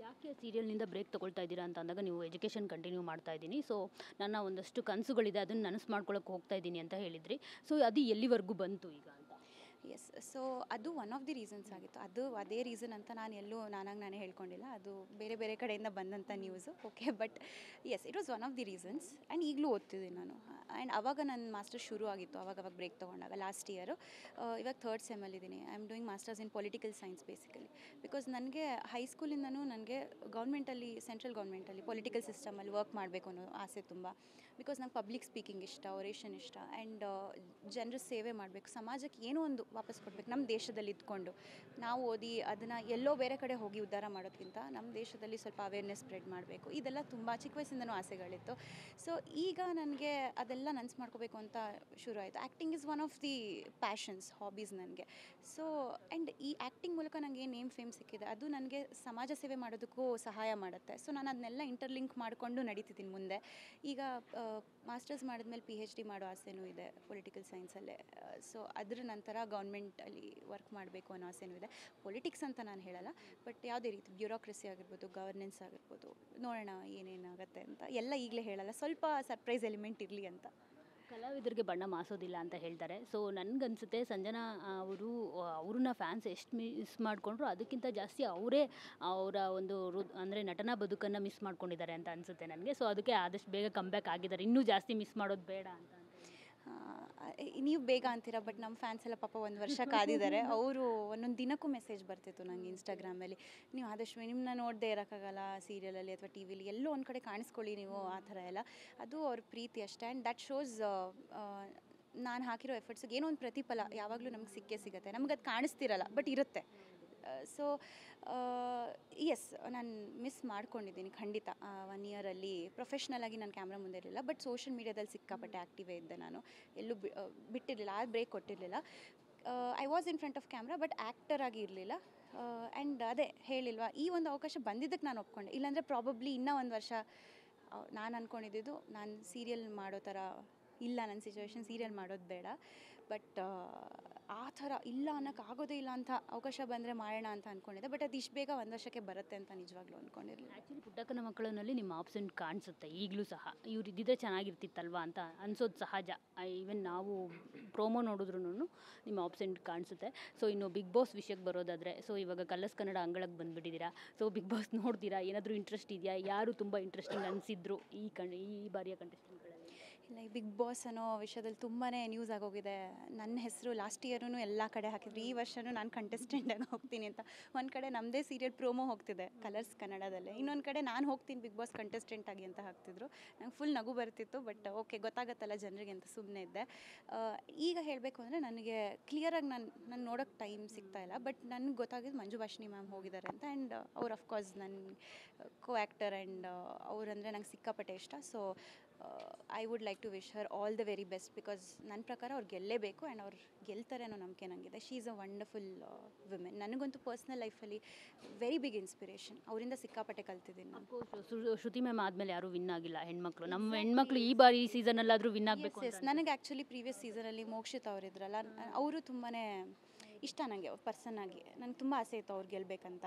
ಯಾಕೆ ಸೀರಿಯಲ್ನಿಂದ ಬ್ರೇಕ್ ತೊಗೊಳ್ತಾ ಇದ್ದೀರಾ ಅಂತ ಅಂದಾಗ ನೀವು ಎಜುಕೇಷನ್ ಕಂಟಿನ್ಯೂ ಮಾಡ್ತಾ ಇದ್ದೀನಿ, ಸೊ ನನ್ನ ಒಂದಷ್ಟು ಕನಸುಗಳಿದೆ ಅದನ್ನು ನನಸು ಮಾಡ್ಕೊಳ್ಳೋಕೆ ಹೋಗ್ತಾ ಇದ್ದೀನಿ ಅಂತ ಹೇಳಿದ್ರಿ. ಸೊ ಅದು ಎಲ್ಲಿವರೆಗೂ ಬಂತು ಈಗ ಅಂತ? ಎಸ್. ಸೊ ಅದು ಒನ್ ಆಫ್ ದಿ ರೀಸನ್ಸ್ ಆಗಿತ್ತು. ಅದು ಅದೇ ರೀಸನ್ ಅಂತ ನಾನು ಎಲ್ಲೂ ನಾನೇ ಹೇಳ್ಕೊಂಡಿಲ್ಲ. ಅದು ಬೇರೆ ಬೇರೆ ಕಡೆಯಿಂದ ಬಂದಂಥ news. Okay, but yes, it was one of the reasons. And ಈಗಲೂ ಓದ್ತಿದ್ದೀನಿ ನಾನು. ಆ್ಯಂಡ್ ಅವಾಗ ನನ್ನ ಮಾಸ್ಟರ್ಸ್ ಶುರು ಆಗಿತ್ತು, ಅವಾಗ ಬ್ರೇಕ್ ತೊಗೊಂಡಾಗ ಲಾಸ್ಟ್ ಇಯರು. ಇವಾಗ ಥರ್ಡ್ ಸೆಮ್ಮಲ್ಲಿದ್ದೀನಿ. I am doing masters in political science basically. Because ನನಗೆ ಹೈಸ್ಕೂಲಿಂದನೂ ನನಗೆ ಗೌರ್ಮೆಂಟಲ್ಲಿ, ಸೆಂಟ್ರಲ್ ಗೌರ್ಮೆಂಟಲ್ಲಿ ಪೊಲಿಟಿಕಲ್ ಸಿಸ್ಟಮಲ್ಲಿ ವರ್ಕ್ ಮಾಡಬೇಕು ಅನ್ನೋ ಆಸೆ ತುಂಬ. ಬಿಕಾಸ್ ನಂಗೆ ಪಬ್ಲಿಕ್ ಸ್ಪೀಕಿಂಗ್ ಇಷ್ಟ, ಒರೇಷನ್ ಇಷ್ಟ, ಆ್ಯಂಡ್ ಜನರ ಸೇವೆ ಮಾಡಬೇಕು, ಸಮಾಜಕ್ಕೆ ಏನೋ ಒಂದು ವಾಪಸ್ ಕೊಡಬೇಕು. ನಮ್ಮ ದೇಶದಲ್ಲಿ ಇದ್ಕೊಂಡು ನಾವು ಓದಿ ಅದನ್ನು ಎಲ್ಲೋ ಬೇರೆ ಕಡೆ ಹೋಗಿ ಉದ್ಧಾರ ಮಾಡೋದಕ್ಕಿಂತ ನಮ್ಮ ದೇಶದಲ್ಲಿ ಸ್ವಲ್ಪ ಅವೇರ್ನೆಸ್ ಸ್ಪ್ರೆಡ್ ಮಾಡಬೇಕು. ಇದೆಲ್ಲ ತುಂಬ ಚಿಕ್ಕ ವಯಸ್ಸಿಂದನೂ ಆಸೆಗಳಿತ್ತು. ಸೊ ಈಗ ನನಗೆ ಅದೆಲ್ಲ ನನಸು ಮಾಡ್ಕೋಬೇಕು ಅಂತ ಶುರು ಆಯಿತು. Acting is one of the passions, hobbies ನನಗೆ. ಸೊ ಆ್ಯಂಡ್ ಈ ಆ್ಯಕ್ಟಿಂಗ್ ಮೂಲಕ ನನಗೆ ನೇಮ್ ಫೇಮ್ ಸಿಕ್ಕಿದೆ, ಅದು ನನಗೆ ಸಮಾಜ ಸೇವೆ ಮಾಡೋದಕ್ಕೂ ಸಹಾಯ ಮಾಡುತ್ತೆ. ಸೊ ನಾನು ಅದನ್ನೆಲ್ಲ ಇಂಟರ್ಲಿಂಕ್ ಮಾಡಿಕೊಂಡು ನಡೀತಿದ್ದೀನಿ ಮುಂದೆ. ಈಗ ಮಾಸ್ಟರ್ಸ್ ಮಾಡಿದ್ಮೇಲೆ PhD ಮಾಡೋ ಆಸೆನೂ ಇದೆ ಪೊಲಿಟಿಕಲ್ ಸೈನ್ಸಲ್ಲೇ. ಸೊ ಅದ್ರ ನಂತರ ಗೌರ್ಮೆಂಟಲ್ಲಿ ವರ್ಕ್ ಮಾಡಬೇಕು ಅನ್ನೋ ಆಸೆನೂ ಇದೆ. ಪೊಲಿಟಿಕ್ಸ್ ಅಂತ ನಾನು ಹೇಳಲ್ಲ, ಬಟ್ ಯಾವುದೇ ರೀತಿ ಬ್ಯೂರೋಕ್ರಸಿ ಆಗಿರ್ಬೋದು, ಗವರ್ನೆನ್ಸ್ ಆಗಿರ್ಬೋದು, ನೋಡೋಣ ಏನೇನಾಗುತ್ತೆ ಅಂತ. ಎಲ್ಲ ಈಗಲೇ ಹೇಳಲ್ಲ, ಸ್ವಲ್ಪ ಸರ್ಪ್ರೈಸ್ ಎಲಿಮೆಂಟ್ ಇರಲಿ ಅಂತ. ಕಲಾವಿದರಿಗೆ ಬಣ್ಣ ಮಾಸೋದಿಲ್ಲ ಅಂತ ಹೇಳ್ತಾರೆ. ಸೊ ನನಗನ್ಸುತ್ತೆ ಸಂಜನಾ ಅವ್ರನ್ನ ಫ್ಯಾನ್ಸ್ ಎಷ್ಟು ಮಿಸ್ ಮಾಡಿಕೊಂಡ್ರು ಅದಕ್ಕಿಂತ ಜಾಸ್ತಿ ಅವರೇ ಅವರ ಒಂದು ಅಂದರೆ ನಟನಾ ಬದುಕನ್ನು ಮಿಸ್ ಮಾಡ್ಕೊಂಡಿದ್ದಾರೆ ಅಂತ ಅನಿಸುತ್ತೆ ನನಗೆ. ಸೊ ಅದಕ್ಕೆ ಆದಷ್ಟು ಬೇಗ ಕಮ್ಬ್ಯಾಕ್ ಆಗಿದ್ದಾರೆ, ಇನ್ನೂ ಜಾಸ್ತಿ ಮಿಸ್ ಮಾಡೋದು ಬೇಡ ಅಂತ. ನೀವು ಬೇಗ ಅಂತೀರಾ, ಬಟ್ ನಮ್ಮ ಫ್ಯಾನ್ಸ್ ಎಲ್ಲ ಪಾಪ 1 ವರ್ಷ ಕಾದಿದ್ದಾರೆ. ಅವರು ಒಂದೊಂದು ದಿನಕ್ಕೂ ಮೆಸೇಜ್ ಬರ್ತಿತ್ತು ನನಗೆ ಇನ್ಸ್ಟಾಗ್ರಾಮಲ್ಲಿ, ನೀವು ಆದಷ್ಟು ನಿಮ್ಮನ್ನ ನೋಡದೆ ಇರೋಕ್ಕಾಗಲ್ಲ ಸೀರಿಯಲಲ್ಲಿ ಅಥವಾ ಟಿ ವಿಲಿ, ಎಲ್ಲೋ ಒಂದು ಕಡೆ ಕಾಣಿಸ್ಕೊಳ್ಳಿ ನೀವು, ಆ ಥರ ಎಲ್ಲ. ಅದು ಅವ್ರ ಪ್ರೀತಿ ಅಷ್ಟೇ. ಆ್ಯಂಡ್ ದಟ್ ಶೋಸ್ ನಾನು ಹಾಕಿರೋ ಎಫರ್ಟ್ಸಿಗೆ ಏನೋ ಒಂದು ಪ್ರತಿಫಲ ಯಾವಾಗಲೂ ನಮ್ಗೆ ಸಿಕ್ಕೇ ಸಿಗುತ್ತೆ. ನಮ್ಗೆ ಅದು ಕಾಣಿಸ್ತಿರಲ್ಲ, ಬಟ್ ಇರುತ್ತೆ. ಸೊ ಎಸ್, ನಾನು ಮಿಸ್ ಮಾಡ್ಕೊಂಡಿದ್ದೀನಿ ಖಂಡಿತ. 1 ಇಯರಲ್ಲಿ ಪ್ರೊಫೆಷ್ನಲಾಗಿ ನಾನು ಕ್ಯಾಮ್ರಾ ಮುಂದೆ ಇರಲಿಲ್ಲ, ಬಟ್ ಸೋಷಿಯಲ್ ಮೀಡ್ಯಾದಲ್ಲಿ ಸಿಕ್ಕಾಪಟ್ಟೆ ಆ್ಯಕ್ಟಿವೇ ಇದ್ದೆ. ನಾನು ಎಲ್ಲೂ ಬಿಟ್ಟಿರಲಿಲ್ಲ, ಆ ಬ್ರೇಕ್ ಕೊಟ್ಟಿರಲಿಲ್ಲ. I was in front of camera, but actor ಆಗಿ ಇರಲಿಲ್ಲ. ಆ್ಯಂಡ್ ಅದೇ ಹೇಳಿಲ್ವಾ, ಈ ಒಂದು ಅವಕಾಶ ಬಂದಿದ್ದಕ್ಕೆ ನಾನು ಒಪ್ಕೊಂಡೆ. ಇಲ್ಲಾಂದರೆ ಪ್ರಾಬಬ್ಲಿ ಇನ್ನೂ 1 ವರ್ಷ ನಾನು ಅಂದ್ಕೊಂಡಿದ್ದು ನಾನು ಸೀರಿಯಲ್ ಮಾಡೋ ಥರ ಇಲ್ಲ, ನನ್ನ ಸಿಚುವೇಶನ್ ಸೀರಿಯಲ್ ಮಾಡೋದು ಬೇಡ. ಬಟ್ ಆ ಥರ ಇಲ್ಲ ಅನ್ನೋಕ್ಕಾಗೋದೇ ಇಲ್ಲ ಅಂತ ಅವಕಾಶ ಬಂದರೆ ಮಾಡೋಣ ಅಂತ ಅಂದ್ಕೊಂಡಿದ್ದೆ. ಬಟ್ ಅದು ಇಷ್ಟು ಬೇಗ 1 ವರ್ಷಕ್ಕೆ ಬರುತ್ತೆ ಅಂತ ನಿಜವಾಗ್ಲೂ ಅಂದ್ಕೊಂಡಿರಲಿಲ್ಲ. ಆ್ಯಕ್ಚುಲಿ ಪುಟ್ಟಕ್ಕನ ಮಕ್ಕಳಲ್ಲಿ ನಿಮ್ಮ ಆಪ್ಷನ್ ಕಾಣಿಸುತ್ತೆ ಈಗಲೂ ಸಹ. ಇವ್ರು ಇದ್ದಿದ್ರೆ ಚೆನ್ನಾಗಿರ್ತಿತ್ತಲ್ವಾ ಅಂತ ಅನ್ಸೋದು ಸಹಜ. ಈವನ್ ನಾವು ಪ್ರೋಮೋ ನೋಡಿದ್ರೂ ನಿಮ್ಮ ಆಪ್ಷನ್ ಕಾಣಿಸುತ್ತೆ. ಸೊ ಇನ್ನು ಬಿಗ್ ಬಾಸ್ ವಿಷಯಕ್ಕೆ ಬರೋದಾದರೆ, ಸೊ ಇವಾಗ ಕಲರ್ಸ್ ಕನ್ನಡ ಅಂಗಳಕ್ಕೆ ಬಂದುಬಿಟ್ಟಿದ್ದೀರಾ. ಸೊ ಬಿಗ್ ಬಾಸ್ ನೋಡ್ತೀರಾ? ಏನಾದರೂ ಇಂಟ್ರೆಸ್ಟ್ ಇದೆಯಾ? ಯಾರು ತುಂಬ ಇಂಟ್ರೆಸ್ಟಿಂಗ್ ಅನಿಸಿದ್ರು ಈ ಬಾರಿಯ ಕಂಟೆಸ್ಟೆಂಟ್ಗಳಲ್ಲಿ? ಇಲ್ಲ, ಈ ಬಿಗ್ ಬಾಸ್ ಅನ್ನೋ ವಿಷಯದಲ್ಲಿ ತುಂಬಾ ನ್ಯೂಸ್ ಆಗೋಗಿದೆ. ನನ್ನ ಹೆಸರು ಲಾಸ್ಟ್ ಇಯರೂ ಎಲ್ಲ ಕಡೆ ಹಾಕಿದ್ರು, ಈ ವರ್ಷವೂ ನಾನು ಕಂಟೆಸ್ಟೆಂಟ್ ಆಗಿ ಹೋಗ್ತೀನಿ ಅಂತ. ಒಂದು ಕಡೆ ನಮ್ಮದೇ ಸೀರಿಯಲ್ ಪ್ರೋಮೋ ಹೋಗ್ತಿದೆ ಕಲರ್ಸ್ ಕನ್ನಡದಲ್ಲೇ, ಇನ್ನೊಂದು ಕಡೆ ನಾನು ಹೋಗ್ತೀನಿ ಬಿಗ್ ಬಾಸ್ ಕಂಟೆಸ್ಟೆಂಟ್ ಆಗಿ ಅಂತ ಹಾಕ್ತಿದ್ರು. ನಂಗೆ ಫುಲ್ ನಗು ಬರ್ತಿತ್ತು, ಬಟ್ ಓಕೆ, ಗೊತ್ತಾಗತ್ತಲ್ಲ ಜನರಿಗೆ ಅಂತ ಸುಮ್ಮನೆ ಇದ್ದೆ. ಈಗ ಹೇಳಬೇಕು ಅಂದರೆ ನನಗೆ ಕ್ಲಿಯರಾಗಿ ನಾನು ನೋಡೋಕ್ಕೆ ಟೈಮ್ ಸಿಗ್ತಾ ಇಲ್ಲ. ಬಟ್ ನನಗೆ ಗೊತ್ತಾಗಿದ್ದು ಮಂಜು ಭಾಷಿಣಿ ಮ್ಯಾಮ್ ಹೋಗಿದ್ದಾರೆ ಅಂತ. ಆ್ಯಂಡ್ ಅವ್ರು ಅಫ್ಕೋರ್ಸ್ ನನ್ನ ಕೋ ಆ್ಯಕ್ಟರ್, ಆ್ಯಂಡ್ ಅವರಂದರೆ ನಂಗೆ ಸಿಕ್ಕಾಪಟ್ಟೆ ಇಷ್ಟ. So I would like to wish her all the very best. Because ನನ್ನ ಪ್ರಕಾರ ಅವ್ರು ಗೆಲ್ಲೇಬೇಕು, ಆ್ಯಂಡ್ ಅವ್ರು ಗೆಲ್ತಾರೆ ಅನ್ನೋ ನಂಬಿಕೆ ನನಗಿದೆ. She is a wonderful women. ನನಗಂತೂ ಪರ್ಸ್ನಲ್ ಲೈಫಲ್ಲಿ ವೆರಿ ಬಿಗ್ ಇನ್ಸ್ಪಿರೇಷನ್. ಅವರಿಂದ ಸಿಕ್ಕಾಪಟ್ಟೆ ಕಲ್ತಿದ್ದೀನಿ ನಾನು. ಶ್ರುತಿ ಮ್ಯಾಮ್ ಆದಮೇಲೆ ಯಾರೂ ವಿನ್ ಆಗಿಲ್ಲ ಹೆಣ್ಮಕ್ಳು. ನಮ್ಮ ಹೆಣ್ಮಕ್ಳು ಈ ಬಾರಿ ಸೀಸನಲ್ಲಾದರೂ ವಿನ್ ಆಗಬೇಕು. ಎಸ್, ನನಗೆ ಆ್ಯಕ್ಚುಲಿ ಪ್ರೀವಿಯಸ್ ಸೀಸನಲ್ಲಿ ಮೋಕ್ಷಿತ್ ಅವರಿದ್ರಲ್ಲ, ಅವರು ತುಂಬಾ ಇಷ್ಟ ನನಗೆ ಪರ್ಸನ್ ಆಗಿ. ನನಗೆ ತುಂಬ ಆಸೆ ಇತ್ತು ಅವ್ರು ಗೆಲ್ಲಬೇಕಂತ.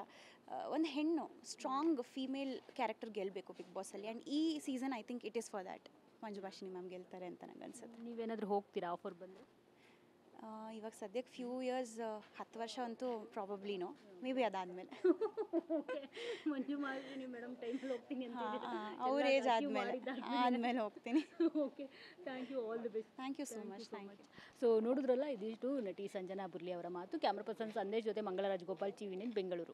ಒಂದು ಹೆಣ್ಣು ಸ್ಟ್ರಾಂಗ್ ಫೀಮೇಲ್ ಕ್ಯಾರೆಕ್ಟರ್ ಗೆಲ್ಲಬೇಕು ಬಿಗ್ ಬಾಸಲ್ಲಿ. ಆ್ಯಂಡ್ ಈ season I think it is for that. Manju Bhashini ma'am ಗೆಲ್ತಾರೆ ಅಂತ ನನಗೆ ಅನ್ಸುತ್ತೆ. ನೀವೇನಾದರೂ ಹೋಗ್ತೀರಾ ಆಫರ್ ಬಂದರೆ? ಇವಾಗ ಸದ್ಯಕ್ಕೆ ಫ್ಯೂ ಇಯರ್ಸ್, 10 ವರ್ಷ ಅಂತೂ ಪ್ರಾಬಬ್ಲಿನೋ, ಮೇ ಬಿ ಅದಾದಮೇಲೆ. ಮಂಜು ಭಾಷಿಣಿ ಮೇಡಮ್ ಟೈಮಲ್ಲಿ ಹೋಗ್ತೀನಿ ಅಂತ ಅವ್ರ ಏಜ್ ಆದಮೇಲೆ ಹೋಗ್ತೀನಿ. Okay, thank you, all the best. Thank you so much. Thank you. So ನೋಡಿದ್ರಲ್ಲ, ಇದಿಷ್ಟು ನಟಿ ಸಂಜನಾ ಬುರ್ಲಿ ಅವರ ಮಾತು. ಕ್ಯಾಮ್ರಾ ಪರ್ಸನ್ ಸಂದೇಶ್ ಜೊತೆ ಮಂಗಳರಾಜ್ ಗೋಪಾಲ್, TV9 ಬೆಂಗಳೂರು.